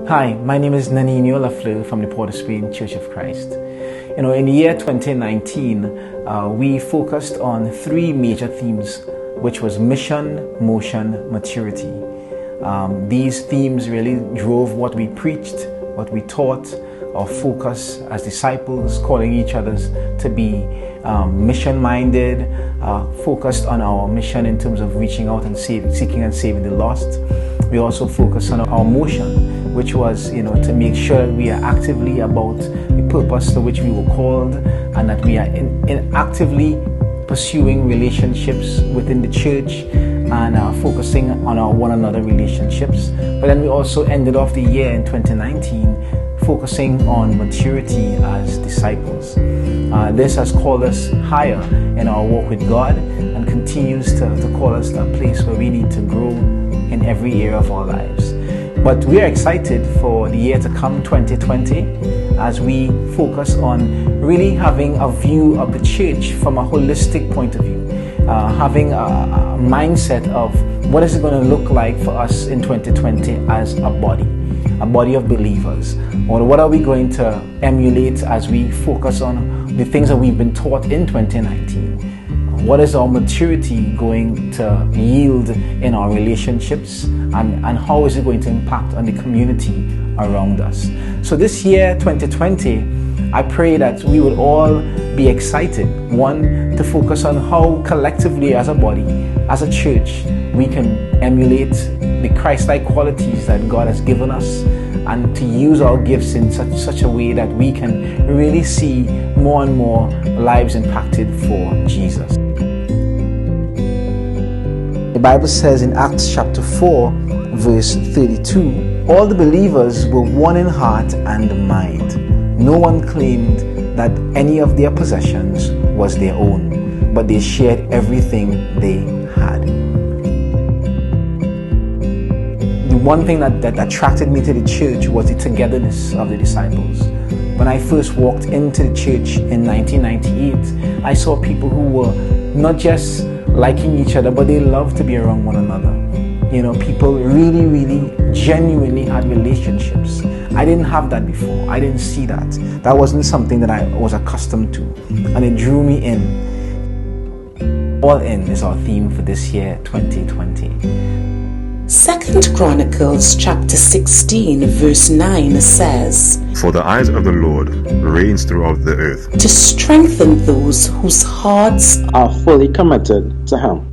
Hi, my name is Nanino Lafleur from the Port of Spain Church of Christ. In the year 2019, we focused on three major themes, which was mission, motion, maturity. These themes really drove what we preached, what we taught, our focus as disciples, calling each other to be mission-minded, focused on our mission in terms of reaching out and seeking and saving the lost. We also focused on our motion, which was, to make sure that we are actively about the purpose to which we were called, and that we are actively pursuing relationships within the church and focusing on our one another relationships. But then we also ended off the year in 2019 focusing on maturity as disciples. This has called us higher in our walk with God and continues to call us to a place where we need to grow in every area of our lives. But we are excited for the year to come, 2020, as we focus on really having a view of the church from a holistic point of view, having a mindset of what is it going to look like for us in 2020 as a body of believers, or what are we going to emulate as we focus on the things that we've been taught in 2019. What is our maturity going to yield in our relationships, and how is it going to impact on the community around us? So this year, 2020, I pray that we would all be excited, one, to focus on how collectively as a body, as a church, we can emulate the Christ-like qualities that God has given us, and to use our gifts in such a way that we can really see more and more lives impacted for Jesus. The Bible says in Acts chapter 4, verse 32, all the believers were one in heart and mind. No one claimed that any of their possessions was their own, but they shared everything they had. The one thing that attracted me to the church was the togetherness of the disciples. When I first walked into the church in 1998, I saw people who were not just liking each other, but they loved to be around one another. People really genuinely had relationships. I didn't have that before. I didn't see that. That wasn't something that I was accustomed to, and it drew me in. All in is our theme for this year, 2020. 2 Chronicles chapter 16 verse 9 says, For the eyes of the Lord reigns throughout the earth, to strengthen those whose hearts are fully committed to Him.